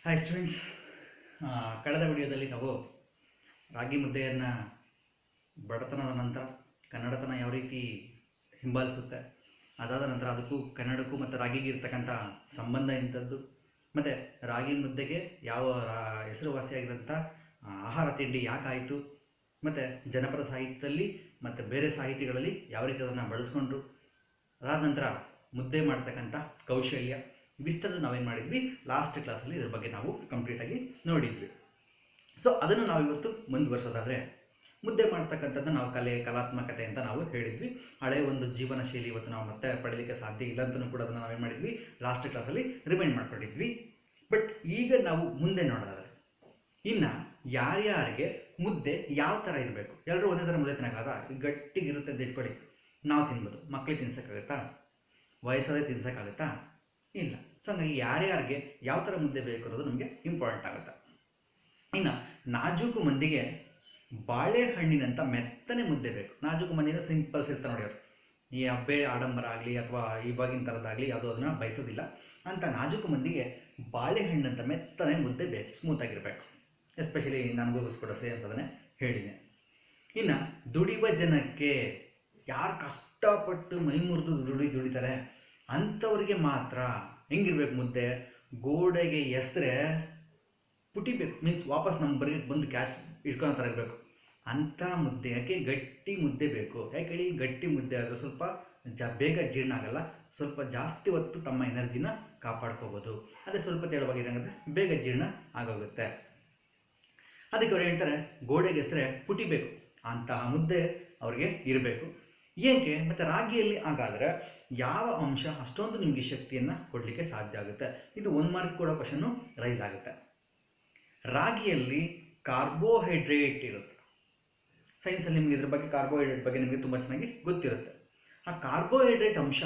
Hi students. ಕಳೆದ ವಿಡಿಯೋದಲ್ಲಿ ನಾವು ರಾಗಿ ಮುದ್ದೆಯನ್ನು ಬಡತನದ ನಂತರ ಕನ್ನಡತನ ಯಾವ ರೀತಿ ಹಿಂಬಾಲಿಸುತ್ತೆ, ಅದಾದ ನಂತರ ಅದಕ್ಕೂ ಕನ್ನಡಕ್ಕೂ ಮತ್ತು ರಾಗಿಗೆ ಇರ್ತಕ್ಕಂಥ ಸಂಬಂಧ ಇಂಥದ್ದು, ಮತ್ತು ರಾಗಿ ಮುದ್ದೆಗೆ ಯಾವ ಹೆಸರುವಾಸಿಯಾಗಿದ್ದಂಥ ಆಹಾರ ತಿಂಡಿ ಯಾಕಾಯಿತು, ಮತ್ತು ಜನಪದ ಸಾಹಿತ್ಯದಲ್ಲಿ ಮತ್ತು ಬೇರೆ ಸಾಹಿತಿಗಳಲ್ಲಿ ಯಾವ ರೀತಿ ಅದನ್ನು ಬಳಸ್ಕೊಂಡ್ರು, ಅದಾದ ನಂತರ ಮುದ್ದೆ ಮಾಡ್ತಕ್ಕಂಥ ಕೌಶಲ್ಯ ಇವಿಷ್ಟನ್ನು ನಾವೇನು ಮಾಡಿದ್ವಿ ಲಾಸ್ಟ್ ಕ್ಲಾಸಲ್ಲಿ ಇದ್ರ ಬಗ್ಗೆ ನಾವು ಕಂಪ್ಲೀಟಾಗಿ ನೋಡಿದ್ವಿ. ಸೊ ಅದನ್ನು ನಾವು ಇವತ್ತು ಮುಂದುವರ್ಸೋದಾದರೆ ಮುದ್ದೆ ಮಾಡ್ತಕ್ಕಂಥದ್ದು ನಾವು ಕಲಾತ್ಮಕತೆ ಅಂತ ನಾವು ಹೇಳಿದ್ವಿ. ಹಳೆಯ ಒಂದು ಜೀವನ ಶೈಲಿ ಇವತ್ತು ನಾವು ಮತ್ತೆ ಪಡೀಲಿಕ್ಕೆ ಸಾಧ್ಯ ಇಲ್ಲ ಅಂತಲೂ ಕೂಡ ಅದನ್ನು ನಾವೇನು ಮಾಡಿದ್ವಿ ಲಾಸ್ಟ್ ಕ್ಲಾಸಲ್ಲಿ ರಿಮೈಂಡ್ ಮಾಡ್ಕೊಂಡಿದ್ವಿ. ಬಟ್ ಈಗ ನಾವು ಮುಂದೆ ನೋಡೋದಾದರೆ ಇನ್ನು ಯಾರ್ಯಾರಿಗೆ ಮುದ್ದೆ ಯಾವ ಥರ ಇರಬೇಕು, ಎಲ್ಲರೂ ಒಂದೇ ಥರ ಮುದ್ದೆ ತಿನ್ನೋಕ್ಕಾಗತ್ತಾ? ಗಟ್ಟಿಗಿರುತ್ತೆ ಅಂತ ಇಟ್ಕೊಳ್ಳಿ, ನಾವು ತಿನ್ಬೋದು, ಮಕ್ಕಳಿಗೆ ತಿನ್ಸೋಕ್ಕಾಗತ್ತಾ? ವಯಸ್ಸಾದೇ ತಿನ್ಸೋಕ್ಕಾಗತ್ತಾ? ಇಲ್ಲ. ಸೊ ಹಂಗಾಗಿ ಯಾರ್ಯಾರಿಗೆ ಯಾವ ಥರ ಮುದ್ದೆ ಬೇಕು ಅನ್ನೋದು ನಮಗೆ ಇಂಪಾರ್ಟೆಂಟ್ ಆಗುತ್ತೆ. ಇನ್ನು ನಾಜೂಕು ಮಂದಿಗೆ ಬಾಳೆಹಣ್ಣಿನಂಥ ಮೆತ್ತನೆ ಮುದ್ದೆ ಬೇಕು. ನಾಜೂಕು ಮಂದಿನ ಸಿಂಪಲ್ಸ್ ಇರ್ತಾರೆ ನೋಡಿ, ಅವರು ಈ ಹಬ್ಬೆ ಆಡಂಬರ ಆಗಲಿ ಅಥವಾ ಇವಾಗಿನ ಥರದ್ದಾಗಲಿ ಅದು ಅದನ್ನು ಬಯಸೋದಿಲ್ಲ. ಅಂಥ ನಾಜೂಕು ಮಂದಿಗೆ ಬಾಳೆಹಣ್ಣಂಥ ಮೆತ್ತನೆ ಮುದ್ದೆ ಬೇಕು, ಸ್ಮೂತಾಗಿರಬೇಕು. ಎಸ್ಪೆಷಲಿ ನನಗೂ ಕೂಡ ಸೇಮ್ಸ್ ಅದನ್ನೇ ಹೇಳಿದೆ. ಇನ್ನು ದುಡಿಯುವ ಜನಕ್ಕೆ ಯಾರು ಕಷ್ಟಪಟ್ಟು ಮೈ ಮುರಿದು ದುಡಿತಾರೆ ಅಂಥವ್ರಿಗೆ ಮಾತ್ರ ಹೆಂಗಿರ್ಬೇಕು ಮುದ್ದೆ, ಗೋಡೆಗೆ ಎಸರೆ ಪುಟಿಬೇಕು, ಮೀನ್ಸ್ ವಾಪಸ್ ನಮ್ಮ ಬರೀ ಬಂದು ಕ್ಯಾಶ್ ಇಟ್ಕೊಳೋ ಥರ ಇರಬೇಕು ಅಂಥ ಮುದ್ದೆ. ಯಾಕೆ ಗಟ್ಟಿ ಮುದ್ದೆ ಬೇಕು? ಯಾಕೆ ಹೇಳಿ, ಗಟ್ಟಿ ಮುದ್ದೆ ಆದರೆ ಸ್ವಲ್ಪ ಬೇಗ ಜೀರ್ಣ ಆಗಲ್ಲ, ಸ್ವಲ್ಪ ಜಾಸ್ತಿ ಹೊತ್ತು ತಮ್ಮ ಎನರ್ಜಿನ ಕಾಪಾಡ್ಕೋಬೋದು. ಅದೇ ಸ್ವಲ್ಪ ತೆಳುವಾಗಿರಂಗುತ್ತೆ, ಬೇಗ ಜೀರ್ಣ ಆಗೋಗುತ್ತೆ. ಅದಕ್ಕೆ ಅವ್ರು ಹೇಳ್ತಾರೆ ಗೋಡೆಗೆ ಎಸರೆ ಪುಟಿಬೇಕು, ಅಂತಹ ಮುದ್ದೆ ಅವ್ರಿಗೆ ಇರಬೇಕು. ಏಕೆ? ಮತ್ತು ರಾಗಿಯಲ್ಲಿ ಹಾಗಾದರೆ ಯಾವ ಅಂಶ ಅಷ್ಟೊಂದು ನಿಮಗೆ ಶಕ್ತಿಯನ್ನು ಕೊಡಲಿಕ್ಕೆ ಸಾಧ್ಯ ಆಗುತ್ತೆ? ಇದು 1 ಮಾರ್ಕ್ ಕೊಡೋ ಕ್ವಶನ್ನು ರೈಸ್ ಆಗುತ್ತೆ. ರಾಗಿಯಲ್ಲಿ ಕಾರ್ಬೋಹೈಡ್ರೇಟ್ ಇರುತ್ತೆ. ಸೈನ್ಸಲ್ಲಿ ನಿಮಗೆ ಇದ್ರ ಬಗ್ಗೆ ಕಾರ್ಬೋಹೈಡ್ರೇಟ್ ಬಗ್ಗೆ ನಿಮಗೆ ತುಂಬ ಚೆನ್ನಾಗಿ ಗೊತ್ತಿರುತ್ತೆ. ಆ ಕಾರ್ಬೋಹೈಡ್ರೇಟ್ ಅಂಶ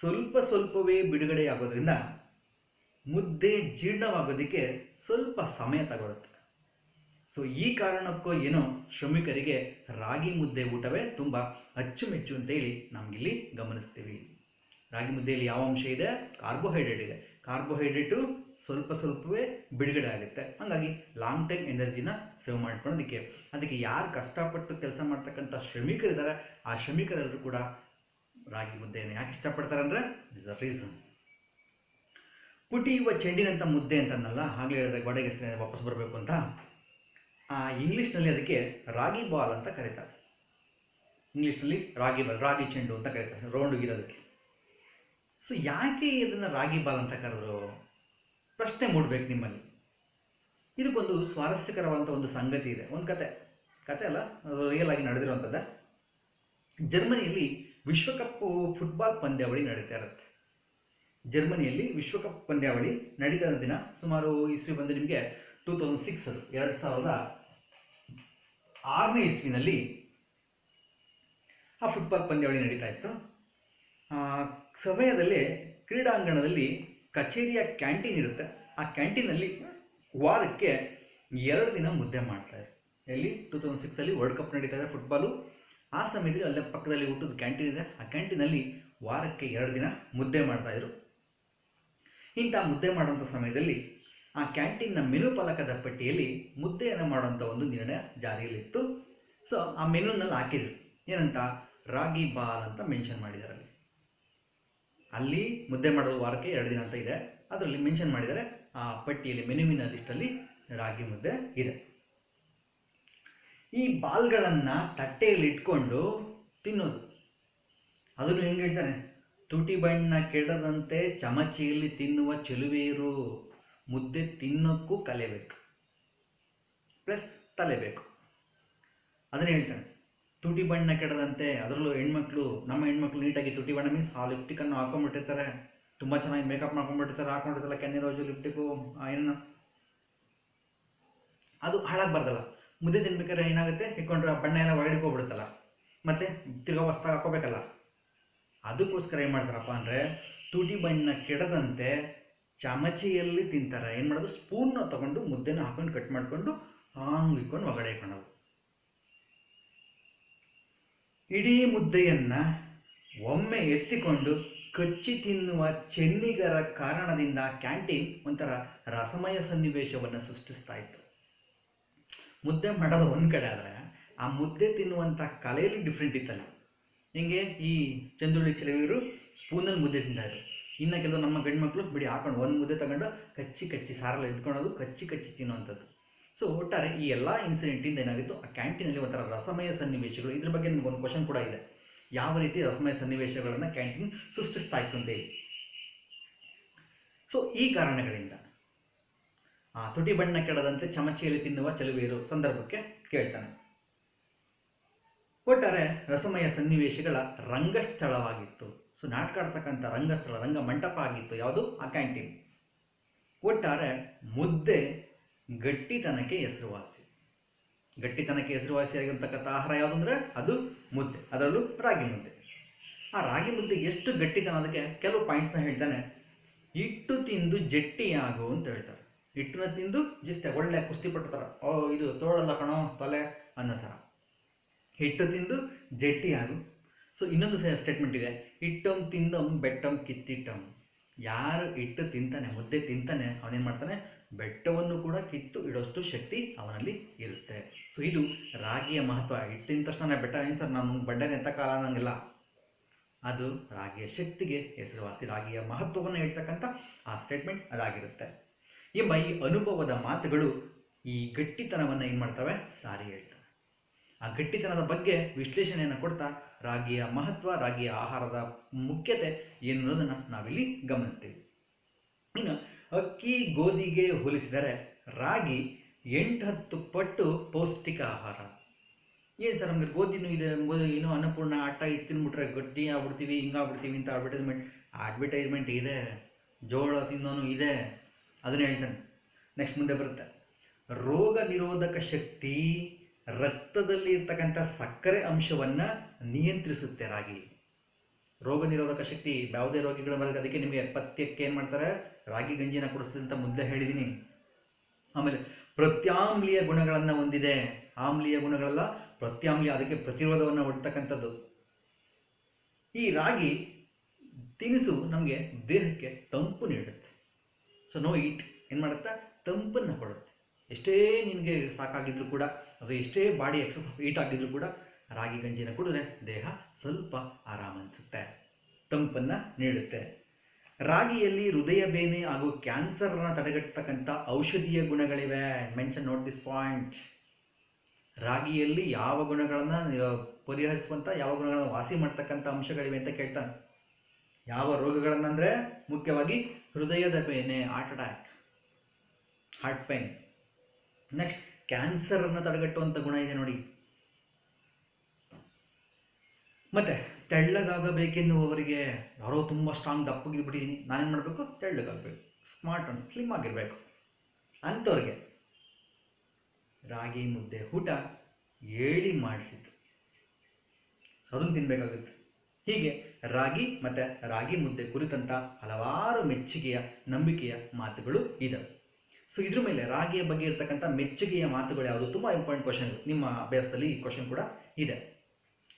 ಸ್ವಲ್ಪವೇ ಬಿಡುಗಡೆಯಾಗೋದ್ರಿಂದ ಮುದ್ದೆ ಜೀರ್ಣವಾಗೋದಕ್ಕೆ ಸ್ವಲ್ಪ ಸಮಯ ತಗೊಳುತ್ತೆ. ಸೊ ಈ ಕಾರಣಕ್ಕೋ ಏನೋ ಶ್ರಮಿಕರಿಗೆ ರಾಗಿ ಮುದ್ದೆ ಊಟವೇ ತುಂಬ ಅಚ್ಚುಮೆಚ್ಚು ಅಂತೇಳಿ ನಮಗಿಲ್ಲಿ ಗಮನಿಸ್ತೀವಿ. ರಾಗಿ ಮುದ್ದೆಯಲ್ಲಿ ಯಾವ ಅಂಶ ಇದೆ? ಕಾರ್ಬೋಹೈಡ್ರೇಟ್ ಇದೆ. ಕಾರ್ಬೋಹೈಡ್ರೇಟು ಸ್ವಲ್ಪವೇ ಬಿಡುಗಡೆ ಆಗುತ್ತೆ. ಹಾಗಾಗಿ ಲಾಂಗ್ ಟೈಮ್ ಎನರ್ಜಿನ ಸೇವ್ ಮಾಡ್ಕೊಳ್ಳೋದಕ್ಕೆ, ಅದಕ್ಕೆ ಯಾರು ಕಷ್ಟಪಟ್ಟು ಕೆಲಸ ಮಾಡ್ತಕ್ಕಂಥ ಶ್ರಮಿಕರಿದ್ದಾರೆ ಆ ಶ್ರಮಿಕರೆಲ್ಲರೂ ಕೂಡ ರಾಗಿ ಮುದ್ದೆಯನ್ನು ಯಾಕೆ ಇಷ್ಟಪಡ್ತಾರೆ ಅಂದರೆ ಇಸ್ ಅ ರೀಸನ್. ಪುಟಿಯುವ ಚೆಂಡಿನಂಥ ಮುದ್ದೆ ಅಂತಂದಲ್ಲ, ಆಗಲೇ ಹೇಳಿದ್ರೆ ಗೋಡೆಗೆ ವಾಪಸ್ ಬರಬೇಕು ಅಂತ. ಇಂಗ್ಲೀಷ್ನಲ್ಲಿ ಅದಕ್ಕೆ ರಾಗಿ ಬಾಲ್ ಅಂತ ಕರೀತಾರೆ. ಇಂಗ್ಲೀಷ್ನಲ್ಲಿ ರಾಗಿ ಬಾಲ್, ರಾಗಿ ಚೆಂಡು ಅಂತ ಕರೀತಾರೆ, ರೌಂಡ್ಗಿರೋದಕ್ಕೆ. ಸೊ ಯಾಕೆ ಇದನ್ನು ರಾಗಿ ಬಾಲ್ ಅಂತ ಕರೆದ್ರು? ಪ್ರಶ್ನೆ ಮೂಡಬೇಕು ನಿಮ್ಮಲ್ಲಿ. ಇದಕ್ಕೊಂದು ಸ್ವಾರಸ್ಯಕರವಾದಂಥ ಒಂದು ಸಂಗತಿ ಇದೆ. ಒಂದು ಕತೆ ಅಲ್ಲ, ಅದು ರಿಯಲ್ ಆಗಿ ನಡೆದಿರುವಂಥದ್ದೇ. ಜರ್ಮನಿಯಲ್ಲಿ ವಿಶ್ವಕಪ್ ಫುಟ್ಬಾಲ್ ಪಂದ್ಯಾವಳಿ ನಡೀತಾ ಇರುತ್ತೆ. ಜರ್ಮನಿಯಲ್ಲಿ ವಿಶ್ವಕಪ್ ಪಂದ್ಯಾವಳಿ ನಡೀತಾ ಇದ್ದ ದಿನ ಸುಮಾರು ಇಸ್ವಿ ಬಂದು ನಿಮಗೆ 2006 ಅದು 2006ನೇ ಇಸ್ವಿನಲ್ಲಿ ಆ ಫುಟ್ಬಾಲ್ ಪಂದ್ಯಾವಳಿ ನಡೀತಾ ಇತ್ತು. ಸಮಯದಲ್ಲಿ ಕ್ರೀಡಾಂಗಣದಲ್ಲಿ ಕಚೇರಿಯ ಕ್ಯಾಂಟೀನ್ ಇರುತ್ತೆ. ಆ ಕ್ಯಾಂಟೀನಲ್ಲಿ ವಾರಕ್ಕೆ 2 ದಿನ ಮುದ್ದೆ ಮಾಡ್ತಾರೆ. ಎಲ್ಲಿ? 2006 ವರ್ಲ್ಡ್ ಕಪ್ ನಡೀತಾ ಇದೆ ಫುಟ್ಬಾಲು. ಆ ಸಮಯದಲ್ಲಿ ಅಲ್ಲೇ ಪಕ್ಕದಲ್ಲಿ ಊಟದ ಕ್ಯಾಂಟೀನ್ ಇದೆ. ಆ ಕ್ಯಾಂಟೀನಲ್ಲಿ ವಾರಕ್ಕೆ 2 ದಿನ ಮುದ್ದೆ ಮಾಡ್ತಾಯಿದ್ರು. ಇಂಥ ಮುದ್ದೆ ಮಾಡೋಂಥ ಸಮಯದಲ್ಲಿ ಆ ಕ್ಯಾಂಟೀನ್ನ ಮೆನು ಫಲಕದ ಪಟ್ಟಿಯಲ್ಲಿ ಮುದ್ದೆಯನ್ನು ಮಾಡುವಂಥ ಒಂದು ನಿರ್ಣಯ ಜಾರಿಯಲ್ಲಿತ್ತು. ಸೊ ಆ ಮೆನುನಲ್ಲಿ ಹಾಕಿದ್ರು ಏನಂತ? ರಾಗಿ ಬಾಲ್ ಅಂತ ಮೆನ್ಷನ್ ಮಾಡಿದ್ದಾರೆ. ಅಲ್ಲಿ ಮುದ್ದೆ ಮಾಡೋದು ವಾರಕ್ಕೆ 2 ದಿನ ಅಂತ ಇದೆ, ಅದರಲ್ಲಿ ಮೆನ್ಷನ್ ಮಾಡಿದ್ದಾರೆ. ಆ ಪಟ್ಟಿಯಲ್ಲಿ ಮೆನುವಿನ ಲಿಸ್ಟಲ್ಲಿ ರಾಗಿ ಮುದ್ದೆ ಇದೆ. ಈ ಬಾಲ್ಗಳನ್ನು ತಟ್ಟೆಯಲ್ಲಿ ಇಟ್ಕೊಂಡು ತಿನ್ನೋದು. ಅದನ್ನು ಹೆಂಗೆ ಹೇಳ್ತಾನೆ? ತುಟಿ ಬಣ್ಣ ಕೆಡದಂತೆ ಚಮಚಿಯಲ್ಲಿ ತಿನ್ನುವ ಚೆಲುವೆಯರು. ಮುದ್ದೆ ತಿನ್ನೋಕ್ಕೂ ಕಲಿಯಬೇಕು, ಪ್ಲಸ್ ತಲೆಬೇಕು. ಅದನ್ನೇ ಹೇಳ್ತಾನೆ, ತುಟಿ ಬಣ್ಣ ಕೆಡದಂತೆ. ಅದರಲ್ಲೂ ನಮ್ಮ ಹೆಣ್ಮಕ್ಳು ನೀಟಾಗಿ ತುಟಿ ಬಣ್ಣ ಮೀನ್ಸ್ ಆ ಲಿಪ್ಟಿಕನ್ನು ಹಾಕೊಂಡ್ಬಿಟ್ಟಿರ್ತಾರೆ, ತುಂಬ ಚೆನ್ನಾಗಿ ಮೇಕಪ್ ಹಾಕೊಂಡಿರ್ತಾರಲ್ಲ, ಕೆನ್ನೆ ರೋಜು ಲಿಪ್ಟಿಕ್ಕು ಏನೋ, ಅದು ಹಾಳಾಗಬಾರ್ದಲ್ಲ. ಮುದ್ದೆ ತಿನ್ಬೇಕಾದ್ರೆ ಏನಾಗುತ್ತೆ, ಇಟ್ಕೊಂಡ್ರೆ ಬಣ್ಣ ಎಲ್ಲ ಒಳಗಡೆ ಹೋಗ್ಬಿಡುತ್ತಲ್ಲ, ಮತ್ತು ತಿರ್ಗಾ ಹೊಸ್ದಾಗಿ ಹಾಕೋಬೇಕಲ್ಲ. ಅದಕ್ಕೋಸ್ಕರ ಏನು ಮಾಡ್ತಾರಪ್ಪ ಅಂದರೆ ತುಟಿ ಬಣ್ಣ ಕೆಡದಂತೆ ಚಮಚೆಯಲ್ಲಿ ತಿಂತಾರೆ. ಏನು ಮಾಡೋದು? ಸ್ಪೂನ್ನ ತೊಗೊಂಡು ಮುದ್ದೆನ ಹಾಕೊಂಡು ಕಟ್ ಮಾಡಿಕೊಂಡು ಹಾಂಗೆ ಇಟ್ಕೊಂಡು ಒಳಗಡೆ ಇಟ್ಕೊಳ್ಳೋದು. ಇಡೀ ಮುದ್ದೆಯನ್ನು ಒಮ್ಮೆ ಎತ್ತಿಕೊಂಡು ಕಚ್ಚಿ ತಿನ್ನುವ ಚೆನ್ನಿಗರ ಕಾರಣದಿಂದ ಕ್ಯಾಂಟೀನ್ ಒಂಥರ ರಸಮಯ ಸನ್ನಿವೇಶವನ್ನು ಸೃಷ್ಟಿಸ್ತಾ ಇತ್ತು. ಮುದ್ದೆ ಮಾಡೋದು ಒಂದು ಕಡೆ ಆದರೆ ಆ ಮುದ್ದೆ ತಿನ್ನುವಂಥ ಕಲೆಯಲ್ಲಿ ಡಿಫ್ರೆಂಟ್ ಇತ್ತಲ್ಲ. ಹಿಂಗೆ ಈ ಚಂದುಳ್ಳಿ ಚಿಲವಿಯರು ಸ್ಪೂನಲ್ಲಿ ಮುದ್ದೆ ತಿಂತಾಯಿದ್ರು. ಇನ್ನು ಕೆಲವು ನಮ್ಮ ಗಂಡು ಮಕ್ಕಳು ಬಿಡಿ ಹಾಕೊಂಡು ಒಂದು ಮುದ್ದೆ ತಗೊಂಡು ಕಚ್ಚಿ ಸಾರಲ್ಲಿ ಎದ್ಕೊಳ್ಳೋದು, ಕಚ್ಚಿ ತಿನ್ನುವಂಥದ್ದು. ಸೊ ಒಟ್ಟಾರೆ ಈ ಎಲ್ಲ ಇನ್ಸಿಡೆಂಟಿಂದ ಏನಾಗಿತ್ತು, ಆ ಕ್ಯಾಂಟೀನಲ್ಲಿ ಒಂಥರ ರಸಮಯ ಸನ್ನಿವೇಶಗಳು. ಇದ್ರ ಬಗ್ಗೆ ನಿಮಗೊಂದು ಕ್ವಶನ್ ಕೂಡ ಇದೆ, ಯಾವ ರೀತಿ ರಸಮಯ ಸನ್ನಿವೇಶಗಳನ್ನು ಕ್ಯಾಂಟೀನ್ ಸೃಷ್ಟಿಸ್ತಾ ಇತ್ತು ಅಂತೇಳಿ. ಸೊ ಈ ಕಾರಣಗಳಿಂದ ತುಟಿ ಬಣ್ಣ ಕೆಡದಂತೆ ಚಮಚೆಯಲ್ಲಿ ತಿನ್ನುವ ಚೆಲುವೆಯರು ಸಂದರ್ಭಕ್ಕೆ ಕೇಳ್ತಾನೆ. ಒಟ್ಟಾರೆ ರಸಮಯ ಸನ್ನಿವೇಶಗಳ ರಂಗಸ್ಥಳವಾಗಿತ್ತು. ಸೊ ನಾಟಕ ಆಡ್ತಕ್ಕಂಥ ರಂಗಸ್ಥಳ, ರಂಗ ಮಂಟಪ ಆಗಿತ್ತು ಯಾವುದು, ಆ ಕ್ಯಾಂಟೀನ್. ಒಟ್ಟಾರೆ ಮುದ್ದೆ ಗಟ್ಟಿತನಕ್ಕೆ ಹೆಸರುವಾಸಿ. ಗಟ್ಟಿತನಕ್ಕೆ ಹೆಸರುವಾಸಿಯಾಗಿರ್ತಕ್ಕಂಥ ಆಹಾರ ಯಾವುದು ಅಂದರೆ ಅದು ಮುದ್ದೆ, ಅದರಲ್ಲೂ ರಾಗಿ ಮುದ್ದೆ. ಆ ರಾಗಿ ಮುದ್ದೆ ಎಷ್ಟು ಗಟ್ಟಿತನ, ಅದಕ್ಕೆ ಕೆಲವು ಪಾಯಿಂಟ್ಸ್ನ ಹೇಳ್ತಾನೆ. ಹಿಟ್ಟು ತಿಂದು ಜಟ್ಟಿಯಾಗು ಅಂತ ಹೇಳ್ತಾರೆ. ಹಿಟ್ಟನ್ನ ತಿಂದು ಜಸ್ಟ್ ಒಳ್ಳೆ ಕುಸ್ತಿಪಟ್ಟು ಥರ, ಇದು ತೋಳಲ್ಲ ಕಣೋ ತಲೆ ಅನ್ನೋ ಥರ, ಹಿಟ್ಟು ತಿಂದು ಜಟ್ಟಿಯಾಗು. ಸೊ ಇನ್ನೊಂದು ಸ್ಟೇಟ್ಮೆಂಟ್ ಇದೆ, ಹಿಟ್ಟಂ ತಿಂದಂ ಬೆಟ್ಟಂ ಕಿತ್ತಿಟ್ಟಂ. ಯಾರು ಹಿಟ್ಟು ತಿಂತಾನೆ, ಮುದ್ದೆ ತಿಂತಾನೆ, ಅವನೇನು ಮಾಡ್ತಾನೆ, ಬೆಟ್ಟವನ್ನು ಕೂಡ ಕಿತ್ತು ಇಡೋಷ್ಟು ಶಕ್ತಿ ಅವನಲ್ಲಿ ಇರುತ್ತೆ. ಸೊ ಇದು ರಾಗಿಯ ಮಹತ್ವ. ಹಿಟ್ಟು ತಿಂದ ತಕ್ಷಣ ಬೆಟ್ಟ ಏನು ಸರ್ ನಾನು ಬಂಡೆನ ಎತ್ತ ಕಾಲ ಅನ್ನಂಗಿಲ್ಲ, ಅದು ರಾಗಿಯ ಶಕ್ತಿಗೆ ಹೆಸರುವಾಸಿ. ರಾಗಿಯ ಮಹತ್ವವನ್ನು ಹೇಳ್ತಕ್ಕಂಥ ಆ ಸ್ಟೇಟ್ಮೆಂಟ್ ಅದಾಗಿರುತ್ತೆ ಎಂಬ ಈ ಅನುಭವದ ಮಾತುಗಳು ಈ ಗಟ್ಟಿತನವನ್ನು ಏನು ಮಾಡ್ತವೆ, ಸಾರಿ ಹೇಳ್ತವೆ. ಆ ಗಟ್ಟಿತನದ ಬಗ್ಗೆ ವಿಶ್ಲೇಷಣೆಯನ್ನು ಕೊಡ್ತಾ ರಾಗಿಯ ಮಹತ್ವ, ರಾಗಿಯ ಆಹಾರದ ಮುಖ್ಯತೆ ಏನು ಅನ್ನೋದನ್ನು ನಾವಿಲ್ಲಿ ಗಮನಿಸ್ತೀವಿ. ಇನ್ನು ಅಕ್ಕಿ ಗೋಧಿಗೆ ಹೋಲಿಸಿದರೆ ರಾಗಿ 8-10 ಪಟ್ಟು ಪೌಷ್ಟಿಕ ಆಹಾರ. ಏನು ಸರ್ ನಮಗೆ ಗೋಧಿನೂ ಇದೆ, ಏನೋ ಅನ್ನಪೂರ್ಣ ಆಟ ಇಟ್ಟು ತಿನ್ಬಿಟ್ರೆ ಗಟ್ಟಿ ಆಗ್ಬಿಡ್ತೀವಿ, ಹಿಂಗಾಗ್ಬಿಡ್ತೀವಿ ಅಂತ ಅಡ್ವರ್ಟೈಸ್ಮೆಂಟ್ ಇದೆ. ಜೋಳ ತಿನ್ನೋನು ಇದೆ, ಅದನ್ನು ಹೇಳ್ತಾನೆ. ನೆಕ್ಸ್ಟ್ ಮುಂದೆ ಬರುತ್ತೆ, ರೋಗ ನಿರೋಧಕ ಶಕ್ತಿ, ರಕ್ತದಲ್ಲಿ ಇರ್ತಕ್ಕಂಥ ಸಕ್ಕರೆ ಅಂಶವನ್ನು ನಿಯಂತ್ರಿಸುತ್ತೆ ರಾಗಿ. ರೋಗ ನಿರೋಧಕ ಶಕ್ತಿ, ಯಾವುದೇ ರೋಗಿಗಳು ಬರೋದು, ಅದಕ್ಕೆ ನಿಮಗೆ ಪಥ್ಯಕ್ಕೆ ಏನು ಮಾಡ್ತಾರೆ, ರಾಗಿ ಗಂಜಿನ ಕೊಡಿಸ್ತದೆ ಅಂತ ಮೊದಲೇ ಹೇಳಿದ್ದೀನಿ. ಆಮೇಲೆ ಪ್ರತ್ಯಾಮ್ಲೀಯ ಗುಣಗಳನ್ನು ಹೊಂದಿದೆ. ಆಮ್ಲೀಯ ಗುಣಗಳೆಲ್ಲ ಪ್ರತ್ಯಾಮ್ಲೀಯ, ಅದಕ್ಕೆ ಪ್ರತಿರೋಧವನ್ನು ಒಡ್ತಕ್ಕಂಥದ್ದು. ಈ ರಾಗಿ ತಿನಿಸು ನಮಗೆ ದೇಹಕ್ಕೆ ತಂಪು ನೀಡುತ್ತೆ. ಸೊ ನೋ ಈಟ್ ಏನು ಮಾಡುತ್ತೆ, ತಂಪನ್ನು ಕೊಡುತ್ತೆ. ಎಷ್ಟೇ ನಿನಗೆ ಸಾಕಾಗಿದ್ರೂ ಕೂಡ, ಅದು ಎಷ್ಟೇ ಬಾಡಿ ಎಕ್ಸಸ್ ಆಫ್ ಹೀಟ್ ಆಗಿದ್ರೂ ಕೂಡ ರಾಗಿ ಗಂಜಿನ ಕುಡಿದ್ರೆ ದೇಹ ಸ್ವಲ್ಪ ಆರಾಮ ಅನಿಸುತ್ತೆ, ತಂಪನ್ನು ನೀಡುತ್ತೆ. ರಾಗಿಯಲ್ಲಿ ಹೃದಯ ಬೇನೆ ಹಾಗೂ ಕ್ಯಾನ್ಸರ್ನ ತಡೆಗಟ್ಟತಕ್ಕಂಥ ಔಷಧೀಯ ಗುಣಗಳಿವೆ. Mention note this point. ರಾಗಿಯಲ್ಲಿ ಯಾವ ಗುಣಗಳನ್ನು ಪರಿಹರಿಸುವಂಥ, ಯಾವ ಗುಣಗಳನ್ನು ವಾಸಿ ಮಾಡ್ತಕ್ಕಂಥ ಅಂಶಗಳಿವೆ ಅಂತ ಕೇಳ್ತಾನೆ. ಯಾವ ರೋಗಗಳನ್ನಂದರೆ ಮುಖ್ಯವಾಗಿ ಹೃದಯದ ಬೇನೆ, heart attack, heart pain. Next ಕ್ಯಾನ್ಸರನ್ನು ತಡೆಗಟ್ಟುವಂಥ ಗುಣ ಇದೆ ನೋಡಿ. ಮತ್ತು ತೆಳ್ಳಗಾಗಬೇಕೆನ್ನುವವರಿಗೆ, ಯಾರೋ ತುಂಬ ಸ್ಟ್ರಾಂಗ್ ದಪ್ಪಗಿದ್ಬಿಟ್ಟಿದ್ದೀನಿ, ನಾನೇನು ಮಾಡಬೇಕು, ತೆಳ್ಳಗಾಗಬೇಕು, ಸ್ಮಾರ್ಟ್ ಅಂಡ್ ಸ್ಲಿಮ್ ಆಗಿರಬೇಕು ಅಂಥವ್ರಿಗೆ ರಾಗಿ ಮುದ್ದೆ ಊಟ ಹೇಳಿ ಮಾಡಿಸಿತು. ಸೊ ಅದನ್ನು ತಿನ್ನಬೇಕಾಗುತ್ತೆ. ಹೀಗೆ ರಾಗಿ ಮತ್ತು ರಾಗಿ ಮುದ್ದೆ ಕುರಿತಂಥ ಹಲವಾರು ಮೆಚ್ಚುಗೆಯ, ನಂಬಿಕೆಯ ಮಾತುಗಳು ಇದ್ದಾವೆ. ಸೊ ಇದ್ರ ಮೇಲೆ ರಾಗಿಯ ಬಗ್ಗೆ ಇರತಕ್ಕಂಥ ಮೆಚ್ಚುಗೆಯ ಮಾತುಗಳು ಯಾವುದು, ತುಂಬ ಇಂಪಾರ್ಟೆಂಟ್ ಕ್ವಶನ್. ನಿಮ್ಮ ಅಭ್ಯಾಸದಲ್ಲಿ ಈ ಕ್ವಶನ್ ಕೂಡ ಇದೆ.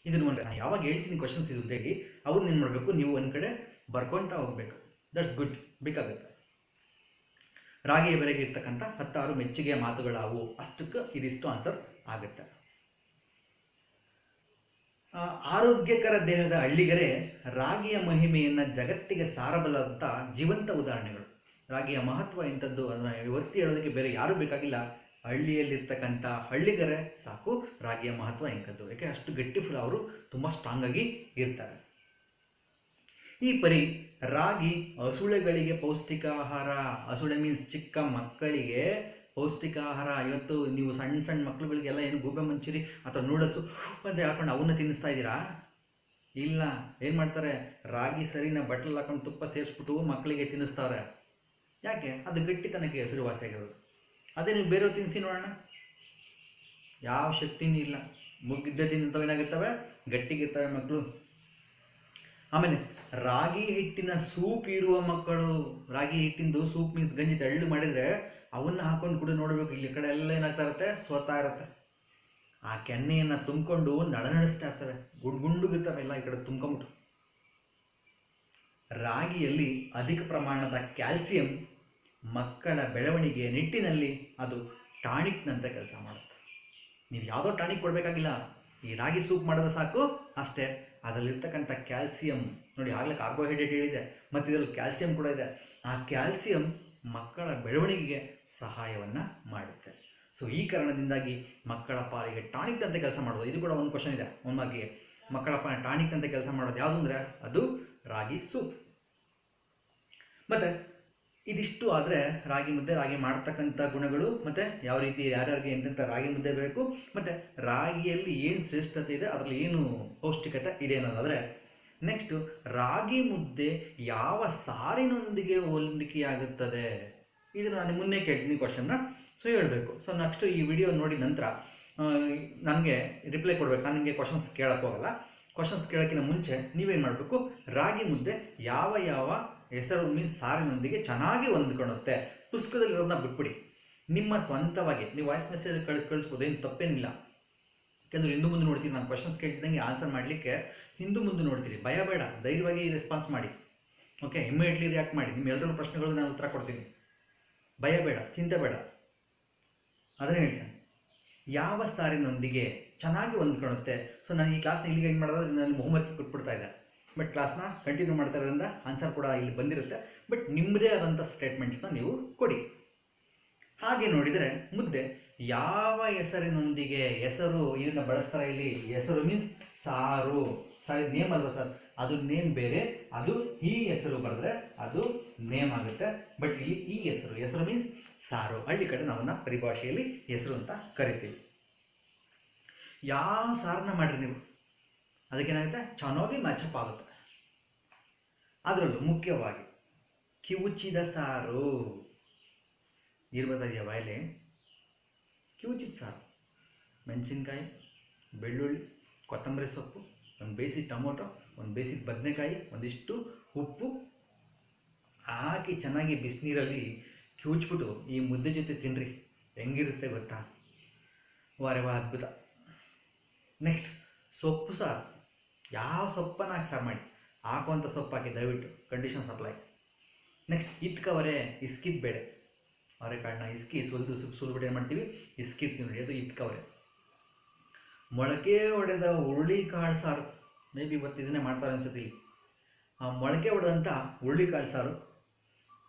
ಇದನ್ನು ನಾನು ಯಾವಾಗ ಹೇಳ್ತೀನಿ ಕ್ವಶನ್ಸ್ ಇದು ಅಂತೇಳಿ, ಅವನ್ನ ಏನು ಮಾಡಬೇಕು, ನೀವು ಒಂದು ಕಡೆ ಬರ್ಕೊಳ್ತಾ ಹೋಗಬೇಕು. ದಟ್ಸ್ ಗುಡ್, ಬೇಕಾಗುತ್ತೆ. ರಾಗಿಯ ಬೆರೆಗೆ ಇರ್ತಕ್ಕಂಥ 16 ಮೆಚ್ಚುಗೆಯ ಮಾತುಗಳಾವು, ಅಷ್ಟಕ್ಕೆ ಇದಿಷ್ಟು ಆನ್ಸರ್ ಆಗುತ್ತೆ. ಆರೋಗ್ಯಕರ ದೇಹದ ಹಳ್ಳಿಗರೇ ರಾಗಿಯ ಮಹಿಮೆಯನ್ನು ಜಗತ್ತಿಗೆ ಸಾರಬಲ್ಲಂಥ ಜೀವಂತ ಉದಾಹರಣೆಗಳು. ರಾಗಿಯ ಮಹತ್ವ ಎಂಥದ್ದು ಅದನ್ನು ಒತ್ತಿ ಹೇಳೋದಕ್ಕೆ ಬೇರೆ ಯಾರೂ ಬೇಕಾಗಿಲ್ಲ. ಹಳ್ಳಿಯಲ್ಲಿರ್ತಕ್ಕಂಥ ಹಳ್ಳಿಗರೇ ಸಾಕು ರಾಗಿಯ ಮಹತ್ವ ಎಂಥದ್ದು. ಯಾಕೆ ಅಷ್ಟು ಗಟ್ಟಿಫುಲ್, ಅವರು ತುಂಬ ಸ್ಟ್ರಾಂಗ್ ಆಗಿ ಇರ್ತಾರೆ. ಈ ಪರಿ ರಾಗಿ ಹಸುಳೆಗಳಿಗೆ ಪೌಷ್ಟಿಕ ಆಹಾರ. ಹಸುಳೆ ಮೀನ್ಸ್ ಚಿಕ್ಕ ಮಕ್ಕಳಿಗೆ ಪೌಷ್ಟಿಕ ಆಹಾರ. ಇವತ್ತು ನೀವು ಸಣ್ಣ ಸಣ್ಣ ಮಕ್ಕಳುಗಳಿಗೆಲ್ಲ ಏನು ಗೋಬಿ ಮಂಚೂರಿ ಅಥವಾ ನೂಡಲ್ಸು ಅಂತ ಹಾಕೊಂಡು ಅವನ್ನ ತಿನ್ನಿಸ್ತಾ ಇದ್ದೀರಾ? ಇಲ್ಲ, ಏನು ಮಾಡ್ತಾರೆ, ರಾಗಿ ಸರಿನ ಬಟ್ಲಲ್ಲಿ ಹಾಕೊಂಡು ತುಪ್ಪ ಸೇರಿಸ್ಬಿಟ್ಟು ಮಕ್ಕಳಿಗೆ ತಿನ್ನಿಸ್ತಾರೆ. ಯಾಕೆ? ಅದು ಗಟ್ಟಿತನಕ್ಕೆ ಹೆಸರುವಾಸಿಯಾಗಿರೋದು. ಅದೇ ನೀವು ಬೇರೆಯವ್ರು ತಿನ್ನಿಸಿ ನೋಡೋಣ, ಯಾವ ಶಕ್ತಿನೂ ಇಲ್ಲ. ಮುಗ್ಗಿದ್ದೆ ತಿನ್ನಂಥವೇನಾಗಿರ್ತವೆ, ಗಟ್ಟಿಗಿರ್ತವೆ ಮಕ್ಕಳು. ಆಮೇಲೆ ರಾಗಿ ಹಿಟ್ಟಿನ ಸೂಪ್ ಇರುವ ಮಕ್ಕಳು, ರಾಗಿ ಹಿಟ್ಟಿಂದು ಸೂಪ್ ಮೀನ್ಸ್ ಗಂಜಿ ತೆಳ್ಳು ಮಾಡಿದರೆ ಅವನ್ನ ಹಾಕೊಂಡು ಕೂಡ ನೋಡಬೇಕು. ಇಲ್ಲಿ ಕಡೆ ಎಲ್ಲ ಏನಾಗ್ತಾ ಇರುತ್ತೆ, ಸ್ವತಾ ಇರುತ್ತೆ. ಆ ಕೆನ್ನೆಯನ್ನು ತುಂಬಿಕೊಂಡು ನಡೆಸ್ತಾ ಇರ್ತವೆ, ಗುಂಡುಗಿರ್ತವೆ ಎಲ್ಲ ಈ ಕಡೆ ತುಂಬ್ಕೊಂಬಿಟ್ಟು. ರಾಗಿಯಲ್ಲಿ ಅಧಿಕ ಪ್ರಮಾಣದ ಕ್ಯಾಲ್ಸಿಯಂ ಮಕ್ಕಳ ಬೆಳವಣಿಗೆಯ ನಿಟ್ಟಿನಲ್ಲಿ ಅದು ಟಾನಿಕ್ನಂತೆ ಕೆಲಸ ಮಾಡುತ್ತೆ. ನೀವು ಯಾವುದೋ ಟಾನಿಕ್ ಕೊಡಬೇಕಾಗಿಲ್ಲ, ಈ ರಾಗಿ ಸೂಪ್ ಮಾಡಿದ್ರೆ ಸಾಕು ಅಷ್ಟೇ. ಅದರಲ್ಲಿರ್ತಕ್ಕಂಥ ಕ್ಯಾಲ್ಸಿಯಂ ನೋಡಿ, ಆಗಲೇ ಕಾರ್ಬೋಹೈಡ್ರೇಟ್ ಹೇಳಿದೆ, ಮತ್ತು ಇದರಲ್ಲಿ ಕ್ಯಾಲ್ಸಿಯಂ ಕೂಡ ಇದೆ. ಆ ಕ್ಯಾಲ್ಸಿಯಂ ಮಕ್ಕಳ ಬೆಳವಣಿಗೆಗೆ ಸಹಾಯವನ್ನು ಮಾಡುತ್ತೆ. ಸೊ ಈ ಕಾರಣದಿಂದಾಗಿ ಮಕ್ಕಳ ಪಾಲಿಗೆ ಟಾನಿಕ್ ಅಂತ ಕೆಲಸ ಮಾಡೋದು. ಇದು ಕೂಡ ಒಂದು ಕ್ವಶನ್ ಇದೆ ಒಮ್ಮಾಗಿ, ಮಕ್ಕಳ ಟಾನಿಕ್ ಅಂತ ಕೆಲಸ ಮಾಡೋದು ಯಾವುದು ಅಂದರೆ ಅದು ರಾಗಿ ಸೂಪ್. ಮತ್ತು ಇದಿಷ್ಟು ಆದರೆ ರಾಗಿ ಮುದ್ದೆ, ರಾಗಿ ಮಾಡ್ತಕ್ಕಂಥ ಗುಣಗಳು, ಮತ್ತು ಯಾವ ರೀತಿ ಯಾರ್ಯಾರಿಗೆ ಎಂತೆಂಥ ರಾಗಿ ಮುದ್ದೆ ಬೇಕು, ಮತ್ತು ರಾಗಿಯಲ್ಲಿ ಏನು ಶ್ರೇಷ್ಠತೆ ಇದೆ, ಅದರಲ್ಲಿ ಏನು ಪೌಷ್ಟಿಕತೆ ಇದೆ ಅನ್ನೋದಾದರೆ, ನೆಕ್ಸ್ಟು ರಾಗಿ ಮುದ್ದೆ ಯಾವ ಸಾರಿನೊಂದಿಗೆ ಹೊಂದಿಕೆಯಾಗುತ್ತದೆ, ಇದು ನಾನು ಮುನ್ನೇ ಕೇಳ್ತೀನಿ ಕ್ವಶನ್ನ, ಸೊ ಹೇಳಬೇಕು. ಸೊ ನೆಕ್ಸ್ಟು ಈ ವಿಡಿಯೋ ನೋಡಿದ ನಂತರ ನನಗೆ ರಿಪ್ಲೈ ಕೊಡಬೇಕು. ನಾನು ನಿಮಗೆ ಕ್ವಶನ್ಸ್ ಕೇಳೋಕ್ಕೋಗಲ್ಲ. ಕ್ವಶನ್ಸ್ ಕೇಳೋಕ್ಕಿಂತ ಮುಂಚೆ ನೀವೇನು ಮಾಡಬೇಕು, ರಾಗಿ ಮುದ್ದೆ ಯಾವ ಯಾವ ಹೆಸರು ಮೀನ್ಸ್ ಸಾರಿನೊಂದಿಗೆ ಚೆನ್ನಾಗಿ ಹೊಂದ್ಕೊಳ್ಳುತ್ತೆ, ಪುಸ್ತಕದಲ್ಲಿರೋದನ್ನ ಬಿಟ್ಬಿಡಿ, ನಿಮ್ಮ ಸ್ವಂತವಾಗಿ ನೀವು ವಾಯ್ಸ್ ಮೆಸೇಜ್ ಕಳಿಸ್ಬೋದು, ಏನು ತಪ್ಪೇನಿಲ್ಲ. ಯಾಕೆಂದರೆ ಹಿಂದೂ ಮುಂದೆ ನೋಡ್ತೀರಿ, ನಾನು ಕ್ವಶನ್ಸ್ ಕೇಳ್ತಿದ್ದಂಗೆ ಆನ್ಸರ್ ಮಾಡಲಿಕ್ಕೆ ಹಿಂದೂ ಮುಂದೆ ನೋಡ್ತೀರಿ. ಭಯ ಬೇಡ, ಧೈರ್ಯವಾಗಿ ರೆಸ್ಪಾನ್ಸ್ ಮಾಡಿ. ಓಕೆ, ಇಮ್ಮಿಡಿಯೇಟ್ಲಿ ರಿಯಾಕ್ಟ್ ಮಾಡಿ. ನಿಮ್ಮೆಲ್ಲರ ಪ್ರಶ್ನೆಗಳಿಗೆ ನಾನು ಉತ್ತರ ಕೊಡ್ತೀನಿ. ಭಯ ಬೇಡ, ಚಿಂತೆ ಬೇಡ. ಅದನ್ನೇ ಹೇಳ್ತೇನೆ, ಯಾವ ಸಾರಿನೊಂದಿಗೆ ಚೆನ್ನಾಗಿ ಹೊಂದ್ಕೊಳ್ಳುತ್ತೆ. ಸೊ ನಾನು ಈ ಕ್ಲಾಸ್ನ ಇಲ್ಲಿಗೆ ಏನು ಮಾಡೋದು, ನಾನು ಹೋಮ್ವರ್ಕ್ ಕೊಟ್ಬಿಡ್ತಾ ಇದ್ದೆ, ಬಟ್ ಕ್ಲಾಸ್ನ ಕಂಟಿನ್ಯೂ ಮಾಡ್ತಾ ಇರೋದ್ರಿಂದ ಆನ್ಸರ್ ಕೂಡ ಇಲ್ಲಿ ಬಂದಿರುತ್ತೆ. ಬಟ್ ನಿಮ್ಮದೇ ಆದಂಥ ಸ್ಟೇಟ್ಮೆಂಟ್ಸ್ನ ನೀವು ಕೊಡಿ. ಹಾಗೆ ನೋಡಿದರೆ ಮುದ್ದೆ ಯಾವ ಹೆಸರಿನೊಂದಿಗೆ, ಹೆಸರು ಇದನ್ನು ಬಳಸ್ತಾರೆ ಇಲ್ಲಿ, ಹೆಸರು ಮೀನ್ಸ್ ಸಾರು, ಸಾರಿ ನೇಮ್ ಅಲ್ವಾ ಸರ್, ಅದು ನೇಮ್ ಬೇರೆ, ಅದು ಈ ಹೆಸರು ಬರೆದ್ರೆ ಅದು ನೇಮ್ ಆಗುತ್ತೆ. ಬಟ್ ಇಲ್ಲಿ ಈ ಹೆಸರು, ಹೆಸರು ಮೀನ್ಸ್ ಸಾರು. ಹಳ್ಳಿ ಕಡೆ ನಾವನ್ನ ಪರಿಭಾಷೆಯಲ್ಲಿ ಹೆಸರು ಅಂತ ಕರಿತೀವಿ. ಯಾವ ಸಾರನ್ನ ಮಾಡಿರಿ ನೀವು, ಅದಕ್ಕೇನಾಗುತ್ತೆ, ಚೆನ್ನಾಗಿ ಮ್ಯಾಚಪ್ ಆಗುತ್ತೆ. ಅದರಲ್ಲೂ ಮುಖ್ಯವಾಗಿ ಕಿವುಚಿದ ಸಾರು ಇರ್ಬೋದಿದೆಯಾ ಬಾಯಲ್ಲಿ, ಕಿವುಚಿದ ಸಾರು, ಮೆಣಸಿನ್ಕಾಯಿ, ಬೆಳ್ಳುಳ್ಳಿ, ಕೊತ್ತಂಬರಿ ಸೊಪ್ಪು, ಒಂದು ಬೇಯಿಸಿದ ಟೊಮೊಟೊ, ಒಂದು ಬೇಯಿಸಿದ ಬದನೆಕಾಯಿ, ಒಂದಿಷ್ಟು ಉಪ್ಪು ಹಾಕಿ ಚೆನ್ನಾಗಿ ಬಿಸಿನೀರಲ್ಲಿ ಕಿವುಚ್ಬಿಟ್ಟು ಈ ಮುದ್ದೆ ಜೊತೆ ತಿನ್ನಿರಿ, ಹೆಂಗಿರುತ್ತೆ ಗೊತ್ತಾ, ವಾರವ ಅದ್ಭುತ. ನೆಕ್ಸ್ಟ್ ಸೊಪ್ಪು ಸಾರು, ಯಾವ ಸೊಪ್ಪನ್ನು ಹಾಕಿ ಸಾರು ಮಾಡಿ, ಹಾಕುವಂಥ ಸೊಪ್ಪು ಹಾಕಿ ದಯವಿಟ್ಟು, ಕಂಡೀಷನ್ ಸಪ್ಲೈ. ನೆಕ್ಸ್ಟ್ ಇತ್ಕವರೆ, ಇಸ್ಕಿದ ಬೇಳೆ, ಅವರೆಕಾಳನ್ನ ಇಸ್ಕಿ ಸುಲಿಬಿಟ್ಟು ಏನು ಮಾಡ್ತೀವಿ, ಇಸ್ಕಿರ್ತೀವಿ ನೋಡಿ, ಅದು ಇತ್ಕವರೆ. ಮೊಳಕೆ ಹೊಡೆದ ಹುರುಳಿಕಾಳು ಸಾರು, ಮೇ ಬಿ ಇವತ್ತು ಇದನ್ನೇ ಮಾಡ್ತಾರೆ ಅನ್ಸುತ್ತೆ ಇಲ್ಲಿ. ಆ ಮೊಳಕೆ ಹೊಡೆದಂಥ ಹುರುಳಿಕಾಳು ಸಾರು,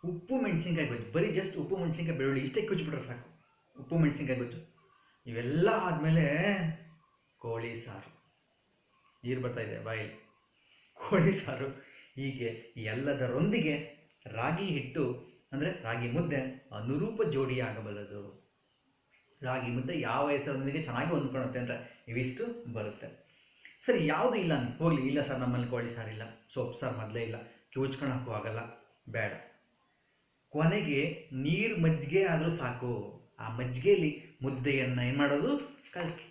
ಉಪ್ಪು ಮೆಣಸಿನ್ಕಾಯಿ ಗೊಜ್ಜು, ಬರೀ ಜಸ್ಟ್ ಉಪ್ಪು ಮೆಣಸಿನ್ಕಾಯಿ ಬೆಳ್ಳುಳ್ಳಿ ಇಷ್ಟೇ ಕುಚ್ಬಿಟ್ರೆ ಸಾಕು, ಉಪ್ಪು ಮೆಣಸಿನ್ಕಾಯಿ ಗೊಜ್ಜು. ಇವೆಲ್ಲ ಆದಮೇಲೆ ಕೋಳಿ ಸಾರು, ನೀರು ಬರ್ತಾಯಿದೆ ಬಾಯಲ್ಲಿ, ಕೋಳಿ ಸಾರು. ಹೀಗೆ ಎಲ್ಲದರೊಂದಿಗೆ ರಾಗಿ ಹಿಟ್ಟು ಅಂದರೆ ರಾಗಿ ಮುದ್ದೆ ಅನುರೂಪ ಜೋಡಿಯಾಗಬಲ್ಲದು. ರಾಗಿ ಮುದ್ದೆ ಯಾವ ಹೆಸರೊಂದಿಗೆ ಚೆನ್ನಾಗಿ ಹೊಂದ್ಕೊಳ್ಳುತ್ತೆ ಅಂದರೆ ಇವಿಷ್ಟು ಬರುತ್ತೆ. ಸರಿ, ಯಾವುದು ಇಲ್ಲ ಹೋಗಲಿ, ಇಲ್ಲ ಸರ್ ನಮ್ಮಲ್ಲಿ ಕೋಳಿ ಸಾರಿಲ್ಲ, ಸೊಪ್ಪು ಸಾರು ಮೊದಲೇ ಇಲ್ಲ, ಕಿವುಚ್ಕೊಳಕ್ಕೂ ಆಗಲ್ಲ, ಬೇಡ. ಕೊನೆಗೆ ನೀರು ಮಜ್ಜಿಗೆ ಆದರೂ ಸಾಕು. ಆ ಮಜ್ಜಿಗೆಯಲ್ಲಿ ಮುದ್ದೆಯನ್ನು ಏನು ಮಾಡೋದು, ಕಲಕಿ,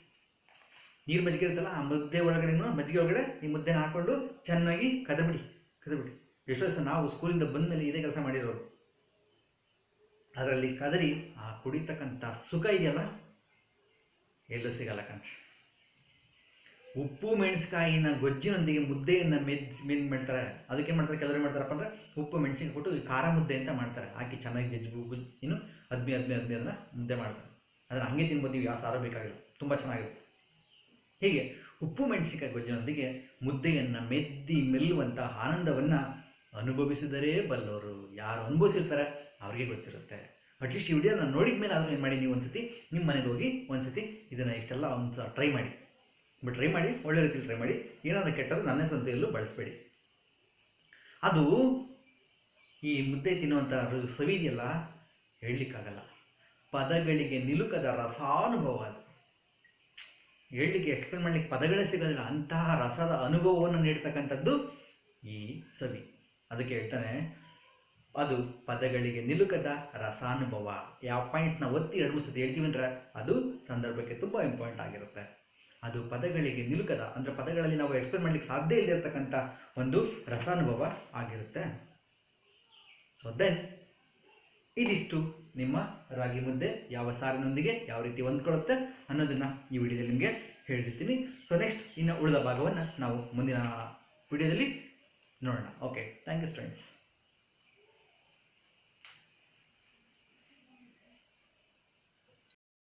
ನೀರು ಮಜ್ಜಿಗೆ ಇರುತ್ತಲ್ಲ, ಆ ಮುದ್ದೆ ಒಳಗಡೆ, ಮಜ್ಜಿಗೆ ಒಳಗಡೆ ಈ ಮುದ್ದೆನ ಹಾಕ್ಕೊಂಡು ಚೆನ್ನಾಗಿ ಕದಬಿಡಿ. ಎಷ್ಟೋ ದಿವಸ ನಾವು ಸ್ಕೂಲಿಂದ ಬಂದ ಮೇಲೆ ಇದೇ ಕೆಲಸ ಮಾಡಿರೋರು. ಅದರಲ್ಲಿ ಕದರಿ ಆ ಕುಡಿತಕ್ಕಂಥ ಸುಖ ಇದೆಯಲ್ಲ, ಎಲ್ಲೂ ಸಿಗಲ್ಲ ಕಣ್ರಿ. ಉಪ್ಪು ಮೆಣಸಿನಕಾಯಿನ ಗೊಜ್ಜಿನೊಂದಿಗೆ ಮುದ್ದೆಯನ್ನು ಮಾಡ್ತಾರೆ. ಅದಕ್ಕೆ ಮಾಡ್ತಾರೆ, ಕೆಲವರು ಮಾಡ್ತಾರಪ್ಪ ಅಂದರೆ ಉಪ್ಪು ಮೆಣಸಿನ ಕೊಟ್ಟು ಖಾರ ಮುದ್ದೆ ಅಂತ ಮಾಡ್ತಾರೆ, ಹಾಕಿ ಚೆನ್ನಾಗಿ ಜಜ್ಜು ಇನ್ನು ಅದ್ಮಿ ಅದನ್ನು ಮುದ್ದೆ ಮಾಡ್ತಾರೆ. ಅದನ್ನು ಹಂಗೆ ತಿನ್ಬೋದು, ನೀವು ಯಾವ ಸಾರು ಬೇಕಾಗಿಲ್ಲ, ತುಂಬ ಚೆನ್ನಾಗಿರುತ್ತೆ. ಹೀಗೆ ಉಪ್ಪು ಮೆಣಸಿನಕಾಯಿ ಗೊಜ್ಜಿನೊಂದಿಗೆ ಮುದ್ದೆಯನ್ನು ಮೆಲ್ಲುವಂಥ ಆನಂದವನ್ನು ಅನುಭವಿಸಿದರೆ ಬಲ್ಲವರು. ಯಾರು ಅನುಭವಿಸಿರ್ತಾರೆ ಅವ್ರಿಗೆ ಗೊತ್ತಿರುತ್ತೆ. ಅಟ್ಲೀಸ್ಟ್ ಈ ವಿಡಿಯೋ ನಾನು ನೋಡಿದ ಮೇಲೆ ಆದರೂ ಏನು ಮಾಡಿ, ನೀವು ಒಂದ್ಸತಿ ನಿಮ್ಮ ಮನೆಗೆ ಹೋಗಿ ಒಂದ್ಸತಿ ಇದನ್ನು ಇಷ್ಟೆಲ್ಲ ಒಂದು ಟ್ರೈ ಮಾಡಿ. ಟ್ರೈ ಮಾಡಿ, ಒಳ್ಳೆ ರೀತಿಯಲ್ಲಿ ಟ್ರೈ ಮಾಡಿ. ಏನಾದರೂ ಕೆಟ್ಟದ್ದು ನನ್ನ ಸ್ವಂತೆಯಲ್ಲೂ ಬಳಸಬೇಡಿ. ಅದು ಈ ಮುದ್ದೆ ತಿನ್ನುವಂಥ ಸವಿ ಇದೆಯಲ್ಲ, ಹೇಳಲಿಕ್ಕಾಗಲ್ಲ. ಪದಗಳಿಗೆ ನಿಲುಕದ ರಸಾನುಭವ ಅದು. ಹೇಳಲಿಕ್ಕೆ, ಎಕ್ಸ್ಪ್ಲೇನ್ ಮಾಡಲಿಕ್ಕೆ ಪದಗಳೇ ಸಿಗೋದಿಲ್ಲ. ಅಂತಹ ರಸದ ಅನುಭವವನ್ನು ನೀಡ್ತಕ್ಕಂಥದ್ದು ಈ ಸವಿ. ಅದಕ್ಕೆ ಹೇಳ್ತಾನೆ, ಅದು ಪದಗಳಿಗೆ ನಿಲುಕದ ರಸಾನುಭವ. ಯಾವ ಪಾಯಿಂಟ್ನ ಒತ್ತಿ 2-3 ಸತಿ ಹೇಳ್ತೀವಿ ಅಂದರೆ ಅದು ಸಂದರ್ಭಕ್ಕೆ ತುಂಬ ಇಂಪಾರ್ಟೆಂಟ್ ಆಗಿರುತ್ತೆ. ಅದು ಪದಗಳಿಗೆ ನಿಲುಕದ ಅಂದರೆ ಪದಗಳಲ್ಲಿ ನಾವು ಎಕ್ಸ್ಪ್ಲೇನ್ ಮಾಡಲಿಕ್ಕೆ ಸಾಧ್ಯ ಇಲ್ಲದೆ ಇರತಕ್ಕಂಥ ಒಂದು ರಸಾನುಭವ ಆಗಿರುತ್ತೆ. ಸೊ ದೆನ್ ಇದಿಷ್ಟು ನಿಮ್ಮ ರಾಗಿ ಮುದ್ದೆ ಯಾವ ಸಾರಿನೊಂದಿಗೆ ಯಾವ ರೀತಿ ಹೊಂದ್ಕೊಳ್ಳುತ್ತೆ ಅನ್ನೋದನ್ನು ಈ ವಿಡಿಯೋದಲ್ಲಿ ನಿಮಗೆ ಹೇಳಿರ್ತೀನಿ. ಸೊ ನೆಕ್ಸ್ಟ್ ಇನ್ನು ಉಳಿದ ಭಾಗವನ್ನು ನಾವು ಮುಂದಿನ ವಿಡಿಯೋದಲ್ಲಿ ನೋಡೋಣ. Okay, thank you students.